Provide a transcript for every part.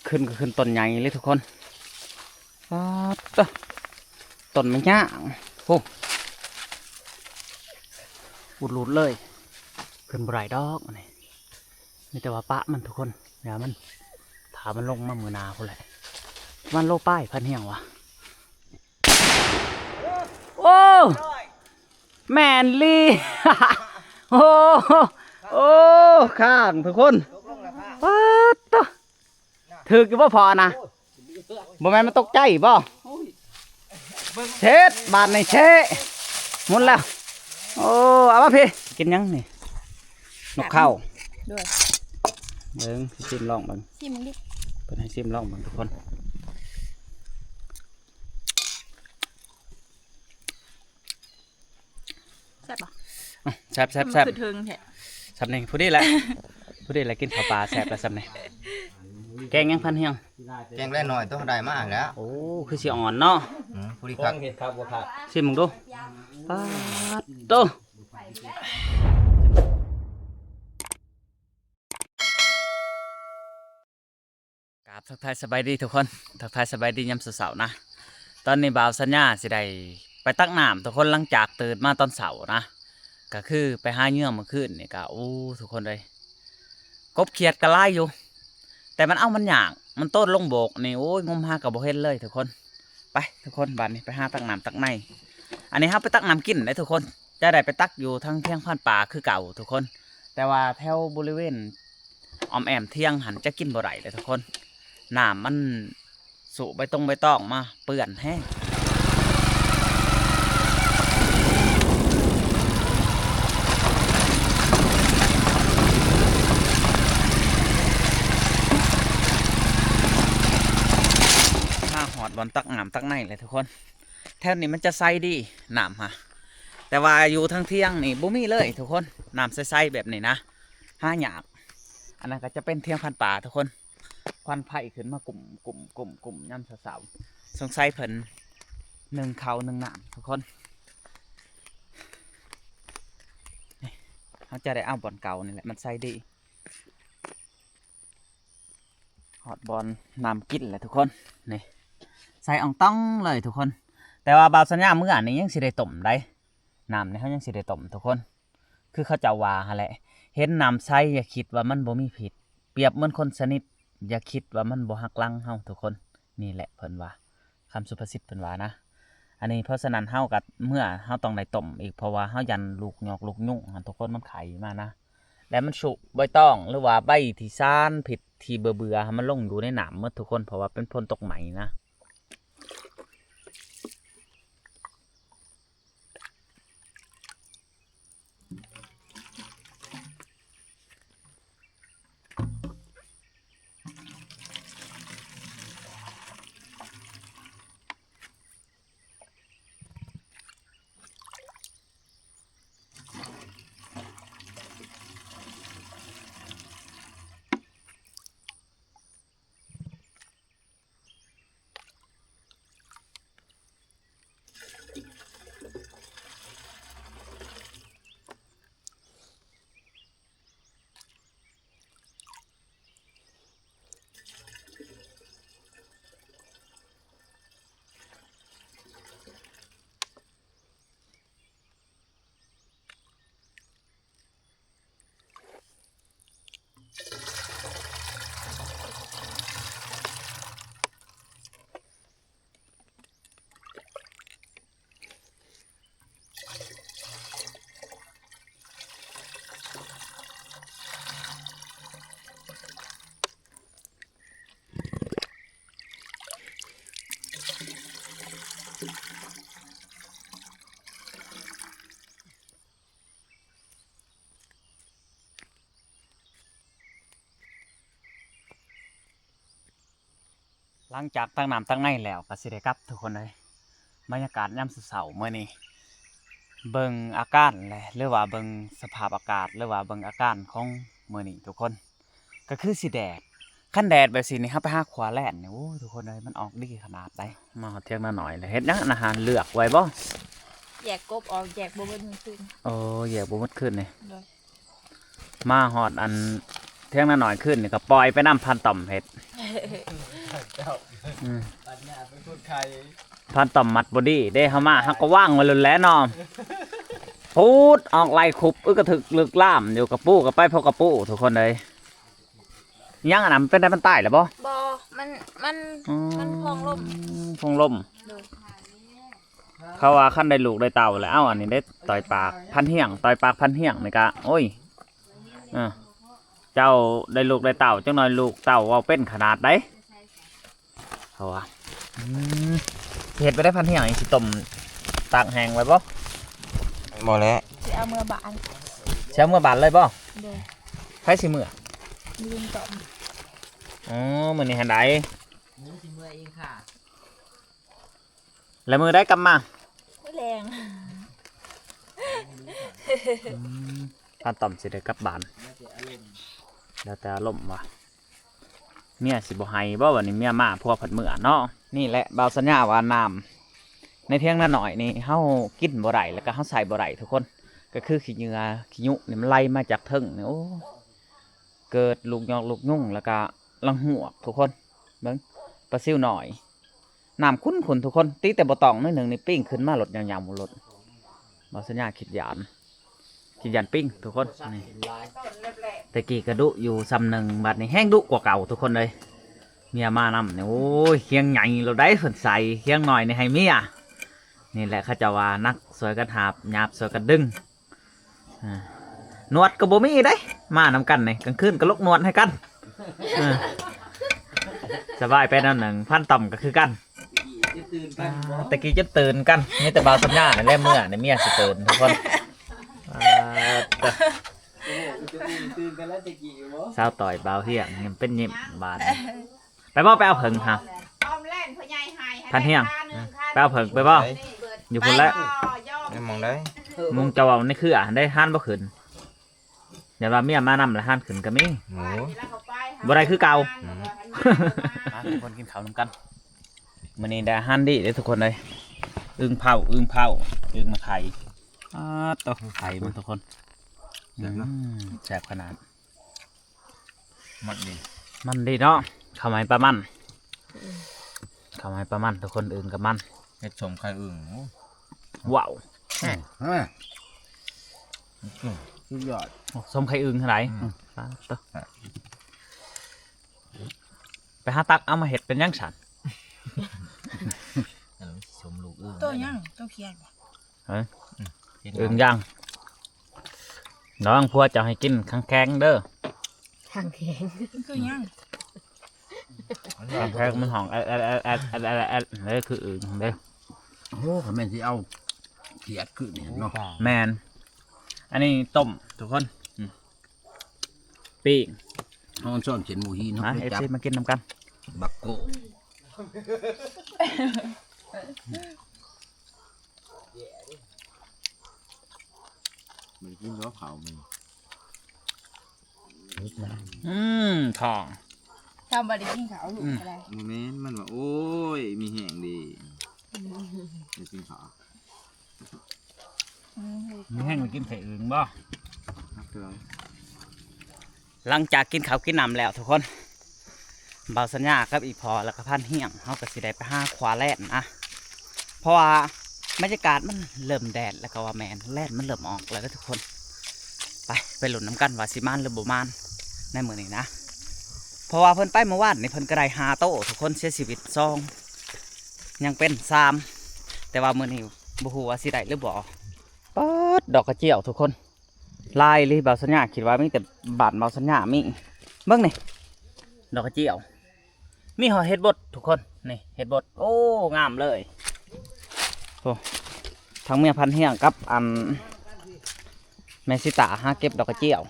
ขึ้นก็ขึ้นต้นใหญ่เลยทุกคนต้นมันยากโอ้อุดหลุดเลยขึ้นบ่ไรดอกนี่มีแต่ว่าปะมันทุกคนอย่ามันถามันลงมามือนาคนแหละมันโลป้ายพันเหี่ยงวะโอ้แมนลี่ โอ้โอ้ข้างทุกคนว้าต่อถือกี่ว่าพอนะบ่แม่นมันตกใจบ่เช็ดบาดในเช็ดหมุนแล้วโอ้เอามาพี่กินยังนี่นกเข้าด้วยเบิ้งซิมลองเบิ้งซิมดิเป็นให้ซิมลองเบิ้งทุกคนแซ่บปะแซ่บแซ่บแซ่บคือถึงแท้แซ่บนี่พูดได้แหละพูดได้แหละกินข้าวปลาแซ่บแล้วแซ่บนี่แกงยังพันเฮียงแกงได้หน่อยต้องได้มากแล้วโอ้คือสีอ่อนเนาะผู้ดีครับเห็ดครับครับซิมมึงดูปาดโตกราบทักทายสบายดีทุกคนทักทายสบายดียามเสาร์นะตอนนี้บ่าวสัญญาสิได้ไปตักน้ำทุกคนหลังจากตื่นมาตอนเสาร์นะก็คือไปหาเยื่อเมื่อคืนนี่ก็โอ้ทุกคนเลยกบเขียดกระไล่อยู่แต่มันเอามันหยางมันต้นลงโบกนี่โอ้ยงมหากับโบเห็นเลยทุกคนไปทุกคนบ้านนี้ไปหาตักน้ำตักในอันนี้ครับไปตักน้ำกินเลยทุกคนจะได้ไปตักอยู่ทั้งเที่ยงผ่านป่าคือเก่าทุกคนแต่ว่าแถวบริเวณออมแอมเที่ยงหันจะกินบ่ได้เลยทุกคนน้ำมันสุใบตองมาเปื่อนแห้งหอดบอลตักน้ำตักในเลยทุกคนแถวนี้มันจะใสดีน้ำฮะแต่ว่าอยู่ทั้งเที่ยงนี่บุมีเลยทุกคนน้ำใสๆแบบนี้นะห้าหยาบอันนั้นก็จะเป็นเที่ยงพันป่าทุกคนควันไผ่ขึ้นมากลุ่มย่ำสาวๆสงสัยเพิ่นหนึ่งเขาหนึ่งน้ำทุกคนเขาจะได้เอาบอลเก่านี่แหละมันใสดีหอดบอลน้ำกินเลยทุกคนนี่ใส่อ่องต้องเลยทุกคนแต่ว่าบาวสัญญาเมื่อนี้ยังสิได้ต้มได้น้ำนี่เขายังสิได้ต้มทุกคนคือเขาจะว่าฮะแหละเห็นน้ำใสอย่าคิดว่ามันบ่มีผิดเปรียบเหมือนคนสนิทอย่าคิดว่ามันบ่หักลังเฮาทุกคนนี่แหละเพิ่นว่าคำสุภาษิตเพิ่นว่านะอันนี้เพราะฉะนั้นเฮากับเมื่อเฮาต้องได้ต้มอีกเพราะว่าเฮายันลูกหยอกลูกยุ่งทุกคนมันไข่มานะและมันสุใบตองหรือว่าใบที่ซ่านผิดที่เบื่อมันลงอยู่ในน้ำหมดทุกคนเพราะว่าเป็นพลตกใหม่นะหลังจากตั้งน้ำตั้งในแล้วก็สิได้กลับทุกคนเลยบรรยากาศยามเสาร์เมื่อนี้เบิ่งอาการเลยหรือว่าเบิ่งสภาพอากาศหรือว่าเบิ่งอาการของเมื่อนี้ทุกคนก็คือสิแดดขั้นแดดแบบสินี่ครับไปหาขวาแล่นเนี่ยโอ้ทุกคนเลยมันออกดีขนาดไหนมาเที่ยงมาหน่อยเลยเฮ็ดยังอาหารเลือกไว้บ่แยกกบออกแยกบ่เบิดขึ้นโอ้แยกบ่หมดขึ้นนี่มาหอดอันเที่ยงมาหน่อยขึ้นนี่ก็ปล่อยไปน้ำพันต่อมเฮ็ด อืม ปัญญาเป็นคนไทย พันต่อมมัดบอดี้ได้เฮามาฮักก็ว่างไว้เลยแหล้วเนาะพูดออกไล่คุบกระถึกลึกล่ามอยู่กับปูกับไปพอกับปูทุกคนเลยยังอันนั้นเป็นได้มันตายแล้วบ่ บ่มันมันพองลม พงลม โดย เขาว่าขั้นได้ลูกได้เต่าแล้วเอ้าอันนี้ได้ต่อยปากพันเหี่ยงต่อยปากพันเหี่ยงนี่กะโอ้ยเจ้าได้ลูกได้เต่าจังหน่อยลูกเต่าว่าเป็นขนาดได้เขาว่าเห็ดไปได้พันเหี่ยงอีกสิต้มตากแห้งไว้บ่ บ่แล้ว สิเอามือบาน ใช้เมื่อบานเลยบ่ โดย ไผสิเมื่อ ยืนต่อม อ๋อมื้อนี้หันใด นี่สิเมื่อเองค่ะ แล้วมื้อได้กลับมา ไม่แรง พันต่อมสิได้กลับบ้านแล้วแต่อารมณ์ว่ะเมียสิบ่ให้บ่วันนี้เมียมาพวกผัดมื้อเนาะนี่แหละบ่าวสัญญาว่าน้ำในเที่ยงนาหน่อยนี่เฮากินบ่ได้แล้วก็เฮาใส่บ่ได้ทุกคนก็คือขี้เหงื่อขี้ยุนี่มันไหลมาจากเทิงนี่โอ้เกิดลูกยอกลูกยุ่งแล้วก็ลังหวกทุกคนเบิ่งปลาซิวหน่อยน้ำขุ่นๆทุกคนตีแต่บ่ตองนิดหนึงนี่ปิ้งขึ้นมาหลดยาวๆหมดหลดบ่าวสัญญาคิดหยานปิ้งทุกคนนี่ตะกี้กระดุอยู่ซ้ำหนึ่งบัดนี้แห้งดุกว่าเก่าทุกคนเลยเมียมานำเนี่ยโอ้ยเคียงใหญ่เราได้ฝนใส่เคียงหน่อยในให้เมียนี่แหละเขาจะว่านักสวยกันหาบหยาบสวยกันดึงนวดกระโบมีได้มานำกันนี่กลางคืนก็ลกนวดให้กันสบายไปนั่นหนึ่งพันต่ำก็คือกัน จะตื่นกันบ่ ตะกี้จะตื่นกันนี่แต่บ่าวสัญญาในแรกเมื่อในเมียสิตื่นทุกคน โอ้จะตื่นกันแล้วจะกี่บ่ สาวต่อยบ่าวเฮียงยังเป็นยิ้มบานไปบ่ไปเอาเผิงฮะ ออมเล่นพ่อใหญ่หาย พันเฮียงไปเอาเผิงไปบ่อยู่พุ่นแล้ว ไม่มองได้ มุงจะว่านี่คือได้ห้านบ่ขึ้นเดี๋ยวว่าเมียมานำแล้วห้านขึ้นก็มี หมู บ่ได้คือเก่าทุกคนกินข้าวนำกันมื้อนี้ได้ห้านดีเด้อทุกคนเลยอึ่งเผาอึ่งมาไข่ตัวไข่มันทุกคนแซ่บขนาด มันดี มันดีเนาะข้าวไม้ปลามันข้าวไม้ปลามันทุกคนอึ่งกับมัน เฮ็ดชมไข่อึ่งโอ้ ว้าว สุดยอด ส้มไข่อึ่งเท่าไหร่ตัวไปหาตักเอามาเห็ดเป็นยังฉัน ชมลูกอึ่ง ตัวยังตัวเพียน อึ่งย่างน้องพัวจะให้กินข้างแข้งเด้อ คือยัง ข้างแข้งมันห้องเลยคืออึ่งเด้อ โอ้ผมแม่นสิเอาเขียดขึ้นนี่เนาะ แมนอันนี้ต้มทุกคนปิ้ง เฮาซ่อนเขียนหมูฮีเนาะ นะ ไป เอฟ จับ ซีมากินน้ำกัน บักโกมันกินเนาะเผามัน ทอง ทำบริกินเขาลูกอะไร โมเมนต์มันว่าโอ้ยมีแห้งดีจะกินข้าว มีแห้งมากินไข่อึ่งบ่ ครับเพื่อน หลังจากกินข้าวกินน้ำแล้วทุกคนบ่าวสัญญากับอีพอแล้วก็พันเฮียงเขาก็สิได้ไปหาขวาแล่นนะเพราะว่าบรรยากาศมันเริ่มแดดแล้วก็ว่าแมนแล่นมันเริ่มออกแล้วทุกคนไปหลุนน้ำกันว่าสิมานหรือบ่มานในมื้อนี้นะเพราะว่าเพิ่นไปเมื่อวานนี่เพิ่นก็ได้5โต๊ะทุกคนเสียชีวิต2ยังเป็น3แต่ว่ามื้อนี้บ่ฮู้ว่าสิได้หรือบ่ป๊อดดอกกระเจียวทุกคนลายเลยบ่าวสัญญาคิดว่ามีแต่บานบ่าวสัญญามีเบิ่งนี่ดอกกระเจียวมีหอเฮ็ดบดทุกคนนี่เฮ็ดบดโอ้งามเลยโอ้ทั้งเมียพันเฮียงกับอันแม่สิตาหาเก็บดอกกระเจียว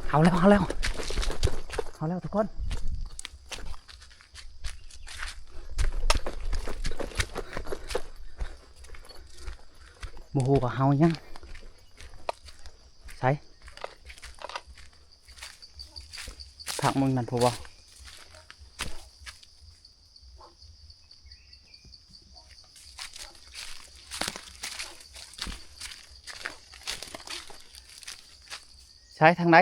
เอาแล้วทุกคนโอ้โหกับเฮายังใส่ผักมึงนั่นพูบ่ใช้ทางไหน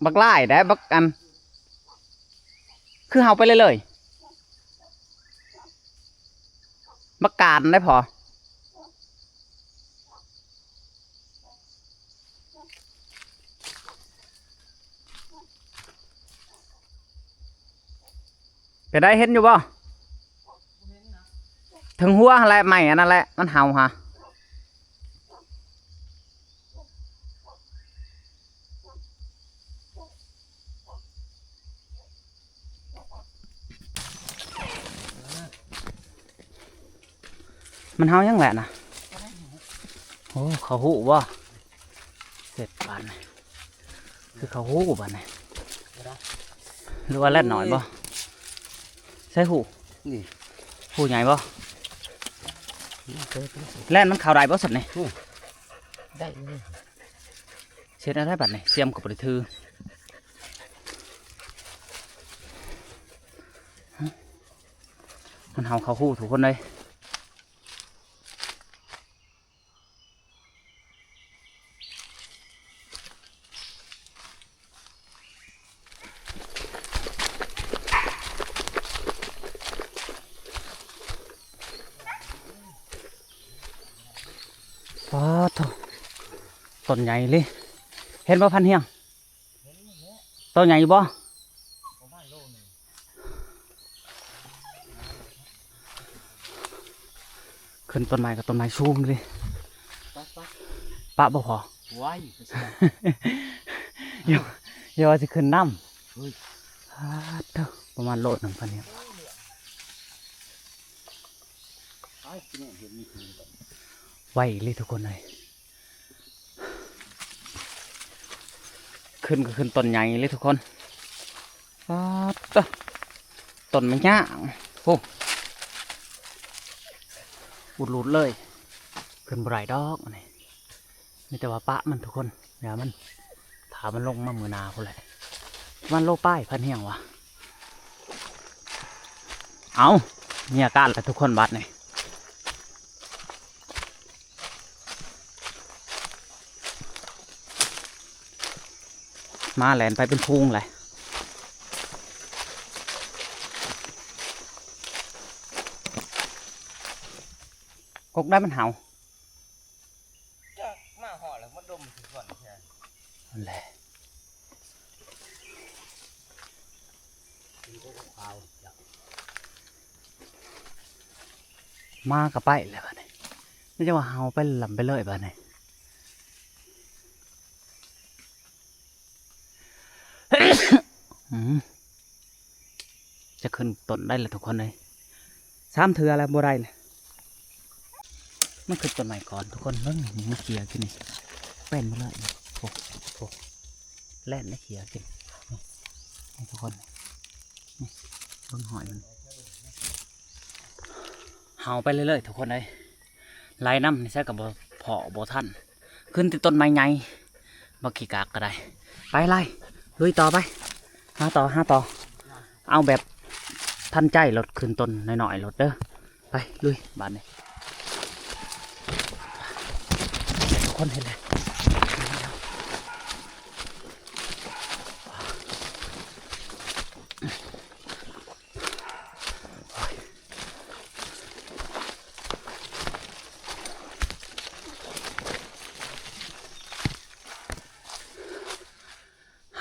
บักไล่ได้บักอันคือเฮาไปเลยบักการได้พอไปได้เห็นอยู่บ่ถึงหัวอะไรใหม่อันนั่นแหละมันเห่าฮะมันเห่ายังแหละนะโอ้เขาหูบ่เสร็จปานคือเขาหูปานหรือว่าแล่นหน่อยบ่ใช่หู นี่ หูใหญ่บ่แล่นมันข่าวใดบ่สัตว์นี่ ได้เลย เช็ดอะไรบัดนี่เสียมกับบริทือมันเห่าเขาหูถูกคนเลยว้าวต้นใหญ่เลยเห็นบ่พันเฮียงต้นใหญ่บ่ขึ้นต้นไม้กับต้นไม้ชูมเลยปะบ่พอ ไว้ เดี๋ยวจะขึ้นน้ำประมาณโลดหนึ่งพันเฮียงไวเลยทุกคนเลยขึ้นก็ขึ้นต้นใหญ่เลยทุกคนต้นมันยากโอ้อุดหลุดเลยขึ้นบ่ไรดอกนี่มีแต่ว่าปะมันทุกคนเดี๋ยวมันถามันลงมามือนาคนแหละมันโลป้ายพันเฮียงวะเอามีอาการแหละทุกคนบัดนี่มาแหลนไปเป็นพุงเลยกกได้มันเห่า มาห่อแล้วมาดมถึงก่อนใช่ นั่นแหละมากับไปเลยบ้านี่ไม่ใช่ว่าเห่าไปลำไปเลยบ้านี่ จะขึ้นต้นได้เลยทุกคนเลย3 เทือแล้วบ่ได้เลยมันขึ้นต้นใหม่ก่อนทุกคนเบิ่งนี่มันเขียกินนี่เป็นมาเลยโอ้แล่นไม่เขียกินนี่ทุกคนนี่เบิ่งหอยมันเห่าไปเรื่อยๆทุกคนเลยไล่น้ำนี่ใช่กับพอบ่ทันขึ้นที่ต้นไม้ใหญ่บักขี้กากก็ได้ไปไล่ลุยต่อไปหาต่อเอาแบบทันใจรถขึ้นต้นหน่อยๆรถเด้อไปลุยบ้านนี้ทุกคนเห็นเลย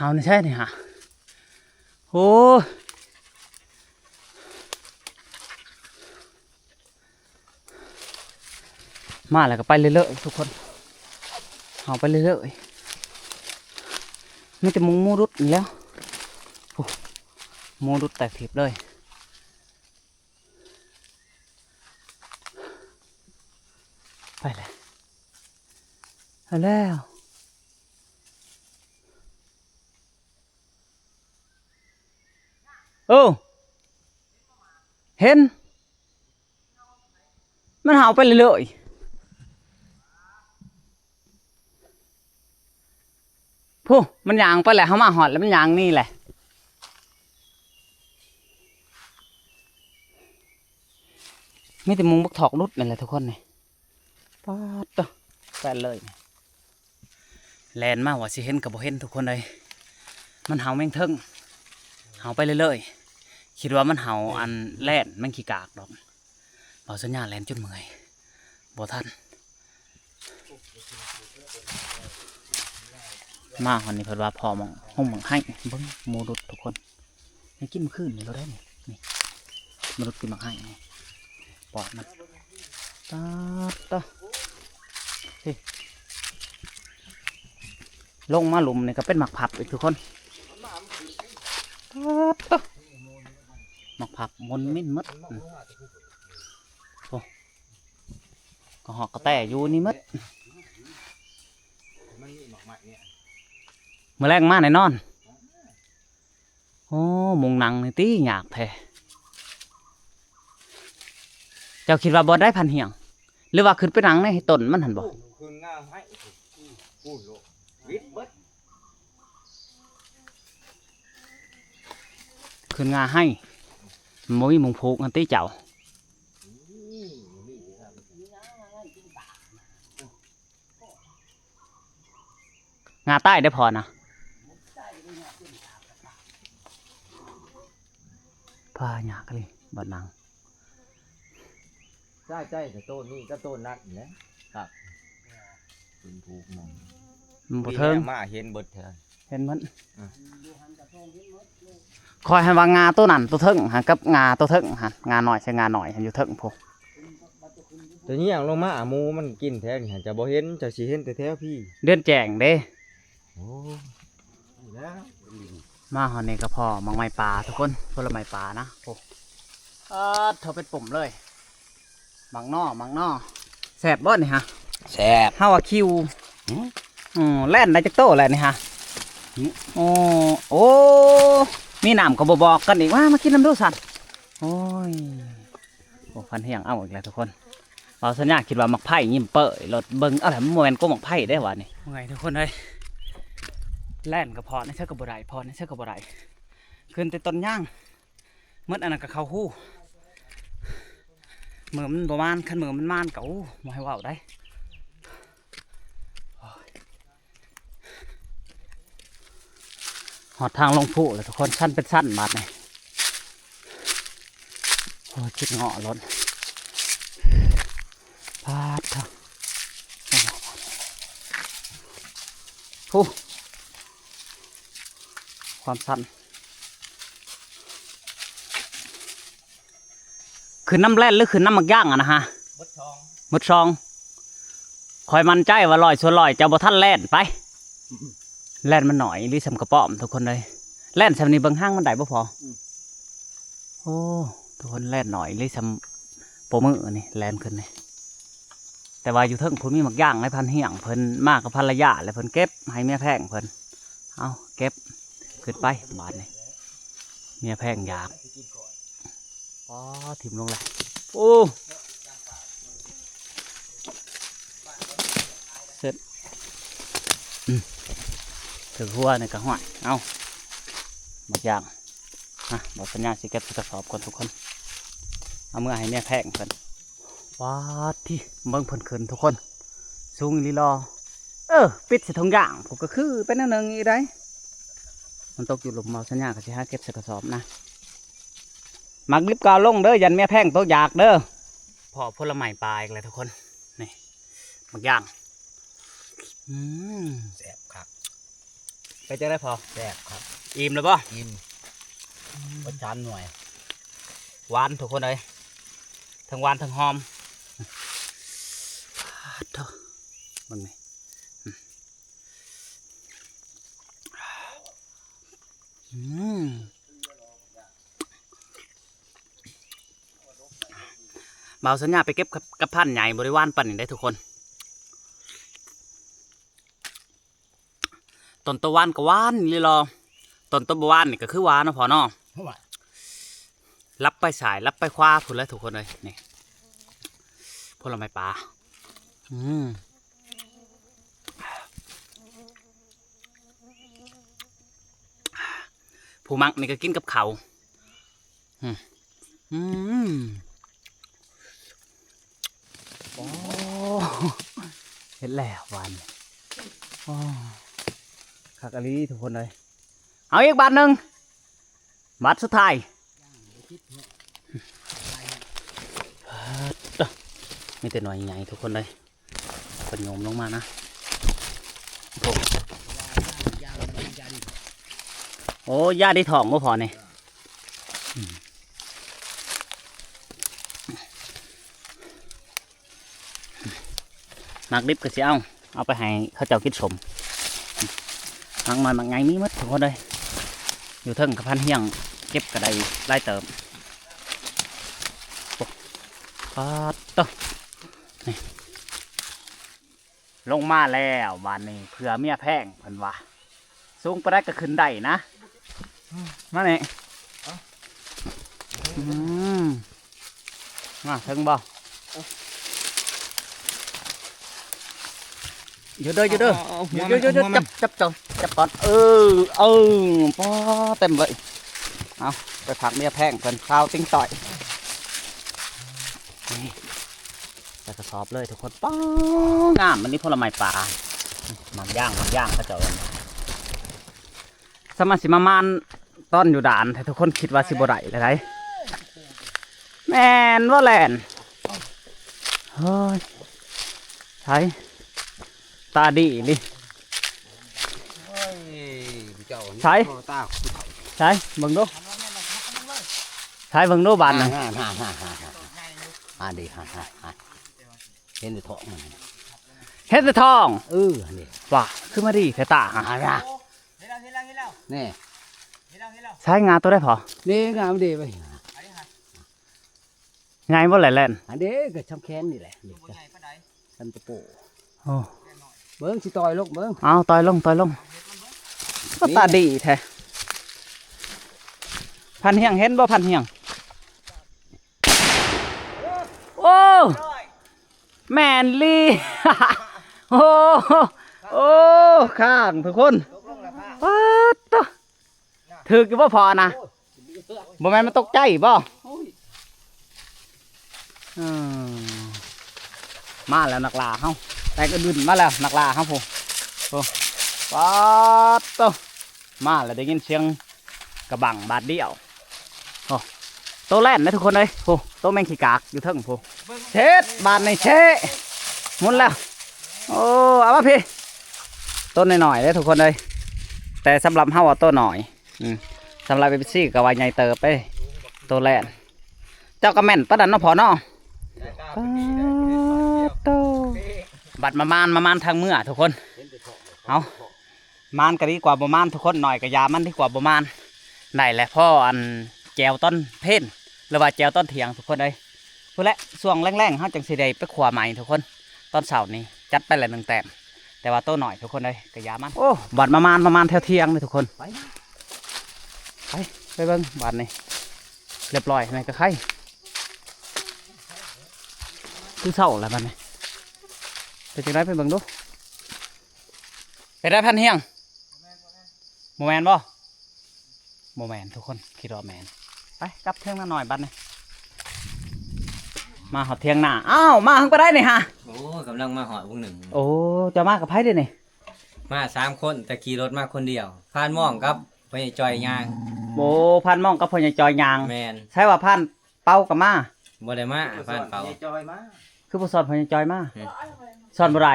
เฮานี่ใช่นี่ฮะโอ้มาแล้วก็ไปเรื่อยๆทุกคนเอาไปเรื่อยๆไม่จะมูรุดอีกแล้วโอ้มูรุดแตกถิบเลยไปเลยไปแล้วโอ้เห็นมันเห่าไปเรื่อยๆผู้มันยางไปแหละเขามาหอดแล้วมันยางนี่แหละมีแต่มุงบักถอกรุดนี่แหละทุกคนนี่ป๊าดตัวไปเลย แลนมาว่าสิเห็นกับบ่เห็นทุกคนเลยมันเห่าแมงเทิงเห่าไปเรื่อยๆคิดว่ามันเห่าอันแล่นแมงขี้กากดอกบ่สัญญาแลนจนเมื่อยบ่ทันมาวันนี้เพิ่นว่าพอมองห้องมองให้เบิ่งหมูดุดทุกคนให้กินมื้อคืนนี่เราได้นี่มนุษย์กินมังให้นี่ปอดมันตาตาลงมาหลุมนี่ก็เป็นหมักผับอีกทุกคนหมักผับมนมิ้นมดโอ้ก็หอกกระแตอยู่นี่มดเมื่อแรงมาแน่นอนโอ้มุงหนังนี่ตีหยากแท้เจ้าคิดว่าบ่ได้พันเหี่ยงหรือว่าขึ้นไปหนังในต้นมันหันบ่คืนง่าให้พูดโลวิทย์เบิด ขึ้นงาให้มุ้ยมุงผูกกันตีเจ้างาใต้ได้พอนะพาหยากเลยบัดนัง ใช่แต่ต้นนี่ก็ต้นนักนะครับเป็นผูกมอง มันบ่เทิง มาเห็นเบิดเถอะ เห็นมันคอยให้ว่างาตัวนั้นตัวเทิงหันกับงาตัวเทิงหันงาหน่อยใช่งาหน่อยหันอยู่เทิงพวก แต่นี่อย่างลงมาหมูมันกินแท้นี่จะบ่เห็นจะสิเห็นแต่แท้พี่ เดือนแจงเด้ โอ้แล้ว มาหอนี่ก็พอมังไม้ปลาทุกคนผลไม้ปลานะโอ้เธอเป็นปุ่มเลยมังนอแสบบ่นี่ฮะ แซ่บ เฮาว่าคิวแล่นได้จักโตแหละนี่ฮะโอ้มีน้ำก็บ่บอกกันอีกว่ามากินน้ำดูสัตว์โอ้ยโอ้พันเฮียงเอาอีกแล้วทุกคนเราสัญญาคิดว่ามักไผ่ยิ้มเปยรถเบิ้งอะไรมันโมเมนต์ก็มักไผ่ได้วะนี่ไงทุกคนเลยแล่นก็พอในเชือกกระบอกพอในเชือกกระบอกขึ้นแต่ต้นย่างเมื่ออันนั้นก็เข้าหู้เหมือนมันประมาณขันเหมือนมันมานเก่ามาให้ว่าวได้หอดทางลงผู้เลยทุกคนสั้นเป็นสั้นบาดนี่โอ้คิดเงาะรถพาดเถอะโอ้ความสั้นคือน้ำแร่หรือคือน้ำหมักย่างอะนะฮะมดซองคอยมันใจว่าลอยส่วนลอยจะบ่ท่านแล่นไปแล่นมันหน่อยรีสำกระป๋อมทุกคนเลยแล่นสำนีเบิ่งห้างมันได้บ่พอโอ้ทุกคนแล่นหน่อยรีสำโปมือนี่แล่นขึ้นนี่แต่ว่าอยู่เทิงผมมีหมักย่างให้พันเหี่ยงเพิ่นมากกับพันระยะเลยเพิ่นเก็บให้เมียแพงเพิ่นเอาเก็บขึ้นไปบาทนี่เมียแพงอยากอ๋อถิ่มลงเลยโอ้เสร็จถือหัวในกระหัวเอาหมดอย่างนะบอกสัญญาสิเก็บกระสอบก่อนทุกคนเอาเมื่อให้เมียแพงเพิ่นว้าที่เบิ่งเพิ่นขึ้นทุกคนสูงลีรอปิดใส่ถุงยางผมก็คือเป็นอันหนึ่งอีได้มันตกอยู่หลุมเมาสัญญาก็สิหาเก็บใส่กระสอบนะมักลิบกาวลงเด้อยันเมียแพงตัวอยากเด้อพอผลไม้ปลาอีกเลยทุกคนนี่มักย่างแซ่บครับ ไปเจอได้พอ แซ่บครับ อิ่มเลยป่ะ กินประจานหน่วย หวานทุกคนเลยทั้งหวานทั้งหอมเถอะมึงนี่เบาสัญญาไปเก็บกับพันใหญ่บริวารปั่นได้ทุกคนต้นตะวันก็หวานเลยรอต้นตะวันนี่ก็คือหวานนะพอเนาะรับไปสายรับไปคว้าผุนแล้วทุกคนเลยนี่ผลไม้ปลาผู้มักนี่ก็กินกับเขาโอ้เห็นแล้ววัน คักอลีทุกคนเลยเอาอีกบาทหนึ่งบาทสุดท้ายมีแต่หน่อยใหญ่ทุกคนเลยเป็นโยมลงมานะโอ้ย่าได้ทองก็พอเนี่ยมักดิบก็สิเอาไปให้เขาเจ้ากินสมมักน้อยมักไงมีหมดทุกคนเลยอยู่เทิงกับพันเฮียงเก็บกระไดไล่เติมปาดต่อนี่ลงมาแล้วบานนี้เผื่อเมียแพงเพิ่นว่าสูงไปได้ก็ขึ้นได้นะมาเนี่ยมาถึงบ่อยู่เด้ออยู่จับก่อนป้อเต็มเลยเอาไปผักเมียแพงเพิ่นข้าวติ้งต่อยนี่ใส่กระสอบเลยทุกคนป้างามมันนี่ผลไม้ป่ามันย่างเขาเจ้าสมาสิมามานต้นอยู่ด่านแต่ทุกคนคิดว่าสิบได้เลยไรแมนว่าแลนเฮ้ยใช่ตาดีดิใช่ใช่เบิ่งดูใช่เบิ่งดูบานน่ะดีเห็นแต่ท้องมัน เฮ็ดแต่ทอง นี่ ว่ะขึ้นมาดิแค่ตาหา นี่ ใช้งานตัวได้พอ นี่งามดีไป ไงบ่แหล่แล่น อันนี้ก็ช้ำแค้นนี่แหละฉันตะปู โอ้ เบิ้งสิต่อยลูกเบิ้ง เอาต่อยลงก็ตาดีแท้พันเฮียงเห็นบ่พันเฮียงโอ้แมนลี่ โอ้ข้างทุกคนป๊าดต่อถือกี่บ่พอนะบ่แม่นมันตกใจบ่มาแล้วนักล่าเฮาแต่ก็ดุนมาแล้วนักล่าเฮาพูโอ้ป๊าดต่อมาแล้วได้ยินเสียงกระบังบาดเดียวโอ้โตแล่นนะทุกคนเลยโอ้โตแมงขี้กากอยู่เทิงพูเช็ดบาดในเช็ดหมุนแล้วโอ้เอามาพี่ต้นหน่อยๆเลยทุกคนเลยแต่สำหรับเฮาต้นหน่อยสำหรับเอฟซีกับวายใหญ่เติบไปตัวแลนเจ้ากระแม่นประดันเนาะพอเนาะบัดมามานทางเมื่อทุกคนเอามานก็ดีกว่าบ่มานทุกคนหน่อยกับยามันดีกว่าบ่มานได้แหละพ่ออันแจวต้นเพ่นหรือว่าแจวต้นเถียงทุกคนเลยพูดแล้วช่วงแรงๆเฮาจังสิได้ไปขวาใหม่ทุกคนตอนเสาร์นี้จัดไปละ1 แต้มแต่ว่าโตหน่อยทุกคนเลยกระยามันโอ้บัดประมาณเท่าเที่ยงเลยทุกคนไปเบิ้งบัดนี่เรียบร้อยไหมกระไข่คือเศร้าแล้วบัดนี่ไปจังไรไปเบิ้งดูไปได้พันเฮียงโมแมนบ่โมแมนทุกคนคิดว่าแมนไปกลับเที่ยงหน่อยบัดนี่มาหอดเที่ยงหน้าอ้าวมาเพิ่งไปได้นี่ฮะ โอ้กำลังมาหอดวงหนึ่ง โอ้จะมากับไพ่ด้วยนี่ มา3 คนแต่ขี่รถมาคนเดียวพานม่องครับไปจอยยาง โอ้พันมองกับพ่อใหญ่จอยยาง แมน ใช่ว่าพันเป้ากับมา บ่ได้มาพานเป่า คือผู้สอนพ่อใหญ่จอยมาสอนบ่ไร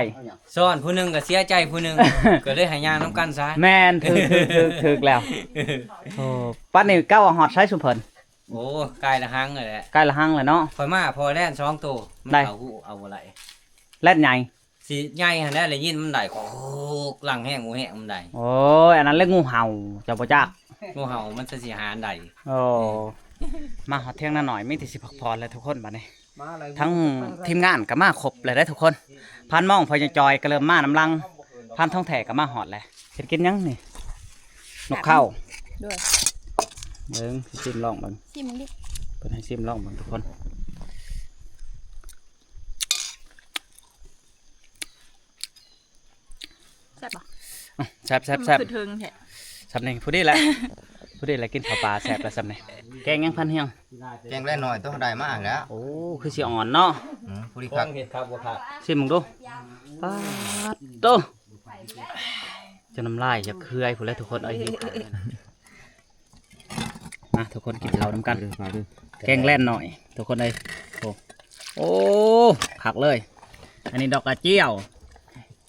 ซ่อนผู้หนึงก็เสียใจผู้หนึง ก็เลยให้ยางน้ำกันซะ แมนถึกแล้วโอ้ป้านนี่เก้าหอดใช้สุเพิ่น โอ้กายละหังเลยแหละ ใกล้ละหังเลยเนาะ คอยมาพอแล่น2 ตัวมัน ได้ เอาหูเอาบ่ไหล แล่นใหญ่ สิใหญ่หั่นแหละเลยยินมันได้โคกหลังแห้งหมูแห้งมันได้ โอ้ยอันนั้นเรียกงูเห่าเจ้าบ่จัก งูเห่ามันสิหารได้ โอ้มาหอดเที่ยงหน่อยไม่ติดสิพักผ่อนเลยทุกคนบัดนี้ทั้งทีมงานก็มาครบเลยได้ทุกคนพันมองพ่อใหญ่จอยก็เริ่มมาน้ำลังพันท้องแถก็มาหอดเลยเห็นกินยังนี่นกเข้า ด้วย เบิ้งสิซิมลองเบิ้ง ชิมมึงดิ เป็นให้ซิมลองเบิ้งทุกคน แซ่บปะ แซ่บแซ่บแซ่บ คือเทิงแท้ แซ่บนี่ผู้ดีแหละผู้ดีแหละกินข้าวปลาแซ่บแล้วแซ่บนี่แกงยังพันเฮียง แกงแล่นหน่อยต้องได้มากแล้ว โอ้คือสิอ่อนเนาะ ผู้ดีครับ เห็ดครับบ่ครับ ซิมมึงดูปาดโต จะน้ำลายจะเคือยผู้แล้วทุกคนเอ้ยมาทุกคนกินข้าวน้ำกันแกงแล่นหน่อยทุกคนเลยโอ้ขักเลย อันนี้ดอกกระเจียว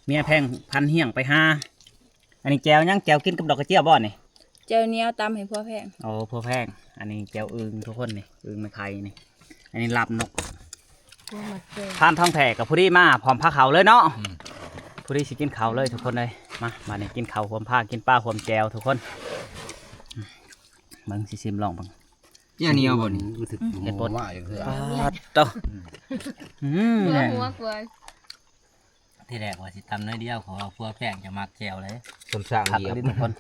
เมียแพงพันเหี่ยงไปห้าอันนี้แจวยังแจวกินกับดอกกระเจียวบ่อนนี่ เจอเนี้ยตำให้พ่อแพง โอ้พ่อแพงอันนี้แจวอึงทุกคนนี่อึงไม่ไข่นี่อันนี้ลับนกพานท้องแผ่กับผู้ที่มาพร้อมผ้าเขาเลยเนาะผู้ที่สิกินเขาเลยทุกคนเลยมาเนี่ยกินเขาพร้อมผ้ากินปลาพร้อมแจวทุกคนมึงสิซิมลองบัง เนี่ยเหนียวบ่นี่ รู้สึกเห็นปนว่าอย่างเงี้ย โต หัวกลัว ที่แรกว่าสิตำน้อยเดียวเขาเอาพวกแป้งจะมักแจวเลย สมสร้าง ขัก เหยียบ ลิ้นทุกคน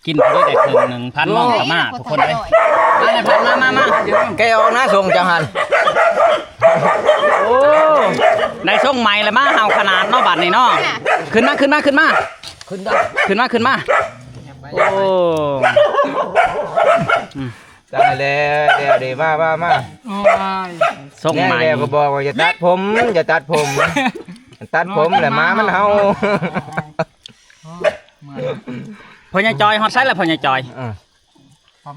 กินไปได้แต่ครึ่งหนึ่งพันมองกับมาทุกคนเลยมาเลยพันมา แกออกนะส่งจังหัน โอ้ในช่วงใหม่เลยมาเฮาขนาดเนาะบัดนี่เนาะขึ้นมาขึ้นมาโอ้ ได้แล้วเดี๋ยวมา ช่วง แน่ ใหม่ แล้วก็บอกว่าอย่าตัดผมแหละม้ามันเฮา พ่อใหญ่จอยฮอตไซส์แล้วพ่อใหญ่จอย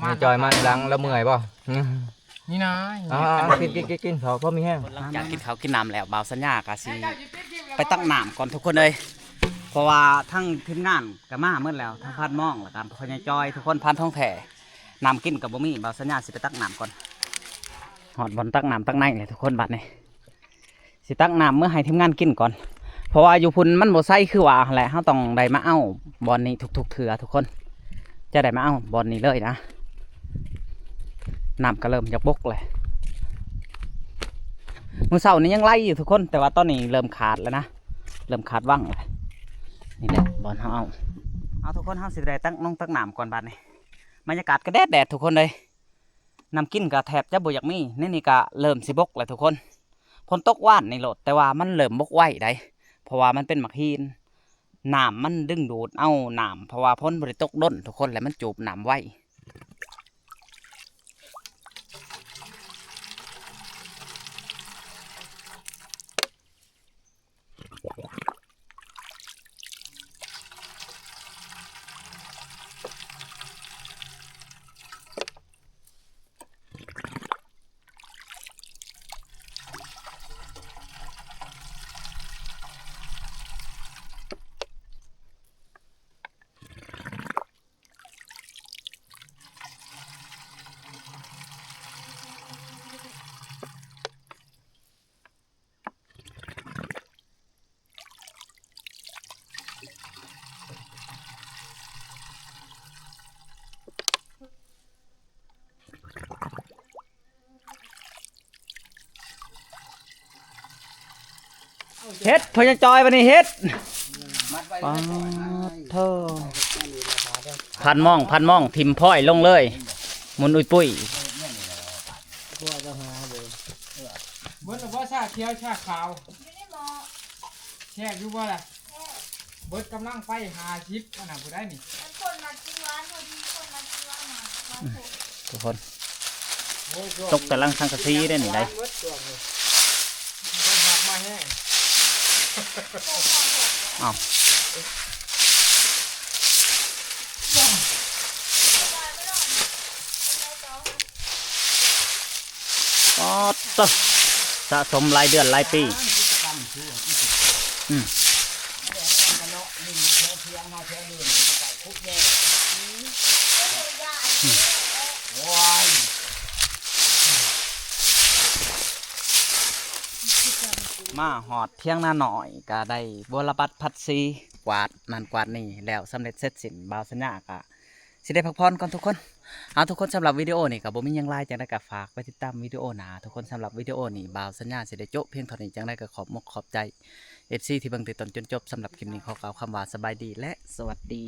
มีจอยมาหลังแล้วเมื่อยป่ะ นี่นะ กินพอมีแห้ง หลังจากกินข้าวกินน้ำแล้วบ่าวสัญญากะสิไปตักน้ำก่อนทุกคนเลยเพราะว่าทั้งทีมงานก็มาเมื่อแล้วทั้งพันมองแล้วกันพ่อใหญ่จอยทุกคนพันท้องแผ่น้ำกินกับบ่มีบ่าวสัญญาสิไปตักน้ำก่อนหอดบอลตักน้ำตักในเลยทุกคนบัดนี้สิตักน้ำเมื่อให้ทีมงานกินก่อนเพราะว่าอยู่พุ่นมันบ่ใส่คือว่าแหละเฮาต้องได้มาเอาบอลนี้ทุกๆเถื่อทุกคนจะได้มาเอาบอลนี้เลยนะน้ำก็เริ่มจะบกเลยมื้อเช้านี้ยังไล่อยู่ทุกคนแต่ว่าตอนนี้เริ่มขาดแล้วนะเริ่มขาดว่างเลยนี่แหละบอลเฮาเอาทุกคนเฮาสิได้ตักน้ำก่อนบัดนี้บรรยากาศก็แดดทุกคนเลยน้ำกินก็แทบจะบ่อยากมีนี่ก็เริ่มสิบกแล้วทุกคนฝนตกว่านในโหลดแต่ว่ามันเริ่มบกไว้ได้เพราะว่ามันเป็นหมักฮีนน้ำมันดึงดูดเอาน้ำเพราะว่าพ้นบริตกด้นทุกคนแล้วมันจูบน้ำไว้เฮ็ดพญาจอยวันนี้เฮ็ดปาเธอพันมองทิมพ้อยลงเลยมุนอุ้ยปุ้ย เมื่อว่าชาเขียวชาขาวแช่อยู่ว่าล่ะเบิดกำลังไปหาชิปอันนั้นผู้ได้นี่ ทุกคนตกแต่ลังสังกะสีได้หนิได้ มาแห้ง อ้าวอ๋อตะสะสมรายเดือนรายปีมาหอดเที่ยงหน้าหน่อยก็ได้บัวระบัดพัดซีกวาดนั่นกวาดนี่แล้วสำเร็จเสร็จสิ้นบ่าวสัญญากะสิได้พักผ่อนก่อนทุกคนเอาทุกคนสำหรับวิดีโอนี่ก็บ่มีหยังหลายจังได๋ก็ฝากไปติดตามวิดีโอหน้าทุกคนสำหรับวิดีโอนี้บ่าวสัญญาสิได้จบเพียงเท่านี้จังได๋ก็ขอบมกขอบใจ FC ที่เบิ่งติดตามจนจบสำหรับคลิปนี้ขอกล่าวคำว่าสบายดีและสวัสดี